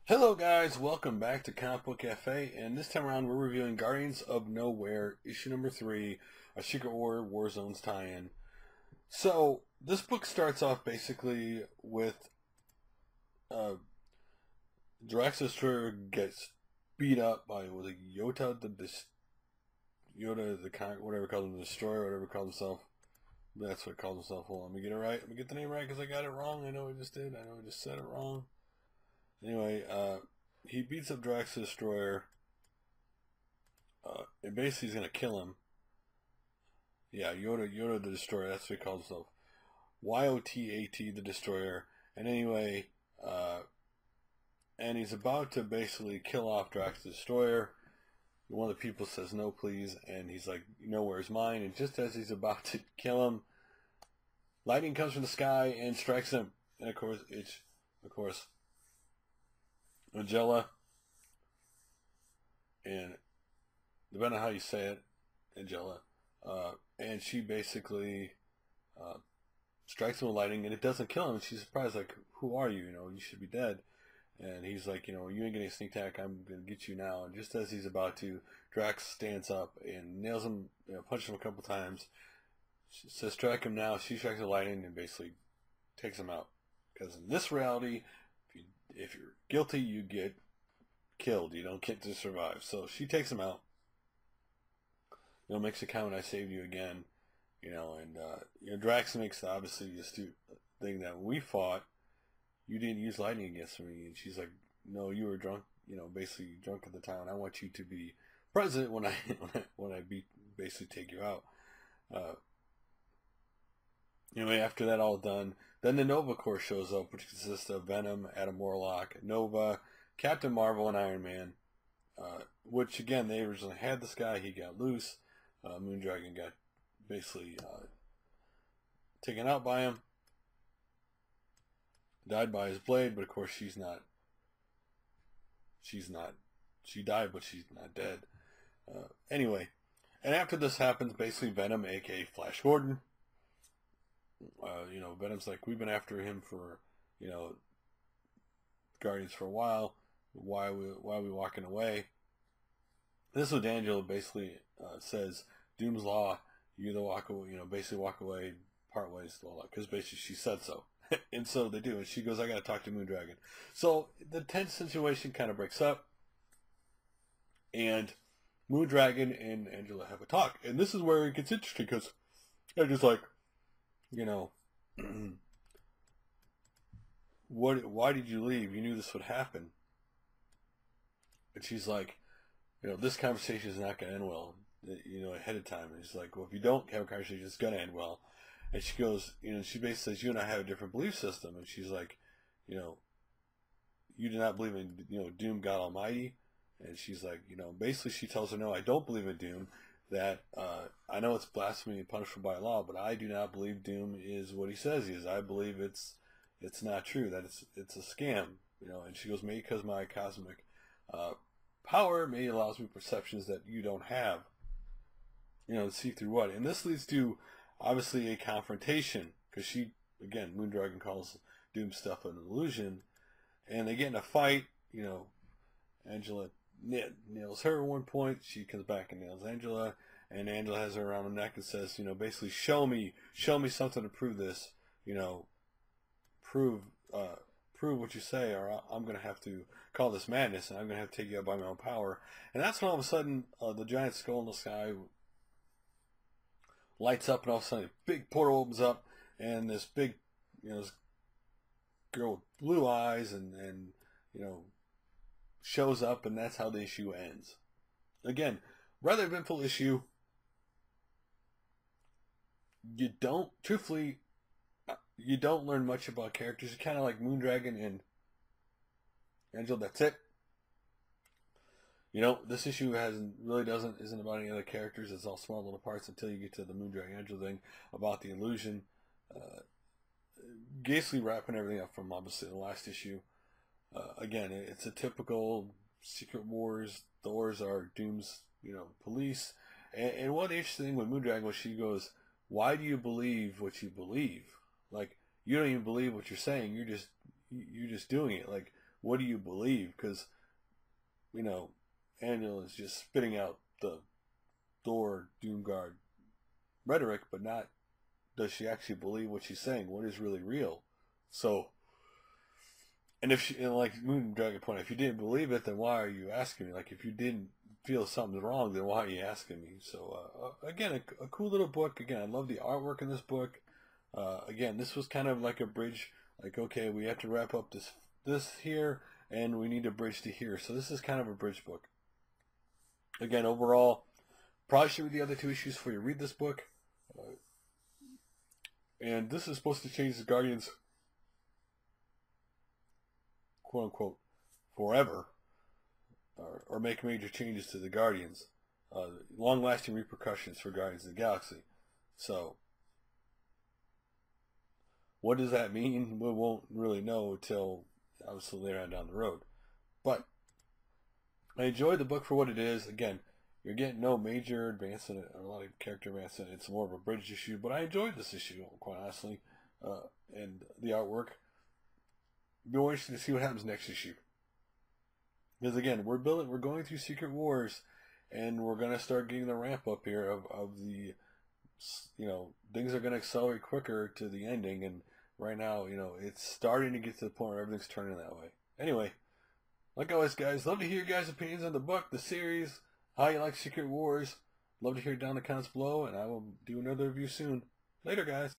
Hello guys, welcome back to Comic Book Cafe, and this time around we're reviewing Guardians of Nowhere, issue number 3, a Secret Warzones tie-in. So, this book starts off basically with Drax Destroyer gets beat up by, was it Yota whatever he calls him, the Destroyer, whatever he calls himself. That's what he calls himself. Hold on, let me get it right. Let me get the name right because I got it wrong. I know I just did. I know I just said it wrong. Anyway, he beats up Drax the Destroyer, and basically he's going to kill him. Yeah, Yoda the Destroyer, that's what he calls himself. Y-O-T-A-T the Destroyer. And anyway, and he's about to basically kill off Drax the Destroyer. One of the people says, no please, and he's like, Knowhere's mine. And just as he's about to kill him, lightning comes from the sky and strikes him. And of course, Angela, and depending on how you say it, Angela, and she basically strikes him with lightning, and it doesn't kill him. And she's surprised, like, who are you? You know, you should be dead. And he's like, you ain't getting a sneak attack. I'm gonna get you now. And just as he's about to, Drax stands up and nails him, punches him a couple times. She says, strike him now. She strikes the lightning and basically takes him out. Because in this reality, if you're guilty, you get killed. You don't get to survive. So she takes him out. Makes a comment, I saved you again. And Drax makes obviously the astute thing that when we fought, you didn't use lightning against me. And she's like, no, you were drunk, basically drunk at the time. I want you to be present when I basically take you out. After that all done, then the Nova Corps shows up, which consists of Venom, Adam Warlock, Nova, Captain Marvel, and Iron Man. Which again, they originally had this guy. He got loose. Moondragon got basically taken out by him. Died by his blade, but of course she died, but she's not dead. Anyway, and after this happens, basically Venom, aka Flash Gordon, Venom's like, we've been after him for, Guardians for a while. Why are we walking away? This is what Angela basically says, Doom's Law, you either walk away, basically walk away, part ways, because basically she said so. And so they do, and she goes, I gotta talk to Moondragon. So the tense situation kind of breaks up, and Moondragon and Angela have a talk. And this is where it gets interesting, because they're just like, why did you leave? You knew this would happen. And she's like, this conversation is not going to end well, ahead of time. And he's like, well, if you don't have a conversation, it's going to end well. And she goes, she basically says, you and I have a different belief system. And she's like, you do not believe in, Doom, God Almighty. And she's like, basically she tells her, no, I don't believe in Doom. That I know it's blasphemy and punishable by law, but I do not believe Doom is what he says he is. I believe it's not true. That it's a scam. And she goes, maybe because my cosmic power maybe allows me perceptions that you don't have. To see through what. And this leads to obviously a confrontation, because she, again, Moondragon calls Doom stuff an illusion, and they get in a fight. Angela nails her at one point. She comes back and nails Angela, and Angela has her around the neck and says, basically, show me something to prove this. Prove what you say, or I'm going to have to call this madness, and I'm going to have to take you out by my own power. And that's when all of a sudden the giant skull in the sky lights up, and all of a sudden a big portal opens up, and this big, this girl with blue eyes and shows up, and that's how the issue ends. Again, rather eventful issue. You don't learn much about characters. You're kind of like Moondragon and Angela. That's it. This issue isn't about any other characters. It's all small little parts until you get to the Moondragon Angela thing about the illusion. Basically wrapping everything up from obviously the last issue. Again, it's a typical Secret Wars. Thors are Doom's, police. And one interesting thing with Moondragon was she goes, why do you believe what you believe? Like, you don't even believe what you're saying. You're just doing it. Like, what do you believe? Because, you know, Angela is just spitting out the Thor Doomguard rhetoric, but not does she actually believe what she's saying? What is really real? So, and if she, and like Moon Dragon point, if you didn't believe it, then why are you asking me? Like, if you didn't feel something's wrong, then why are you asking me? So, again, a cool little book. Again, I love the artwork in this book. Again, this was kind of like a bridge. Like, okay, we have to wrap up this here, and we need a bridge to here. So this is kind of a bridge book. Again, overall, probably should read the other 2 issues before you read this book. And this is supposed to change the Guardians, quote unquote, forever, or make major changes to the Guardians. Long-lasting repercussions for Guardians of the Galaxy. So, what does that mean? We won't really know until obviously later on down the road. But I enjoyed the book for what it is. Again, you're getting no major advancement or a lot of character advancement. It's more of a bridge issue, but I enjoyed this issue, quite honestly, and the artwork. It'll be more interesting to see what happens next issue. Because again, we're going through Secret Wars, and we're gonna start getting the ramp up here of the, you know, things are gonna accelerate quicker to the ending, and right now, you know, it's starting to get to the point where everything's turning that way. Anyway, like always, guys, love to hear your guys' opinions on the book, the series, how you like Secret Wars. Love to hear it down in the comments below, and I will do another review soon. Later, guys.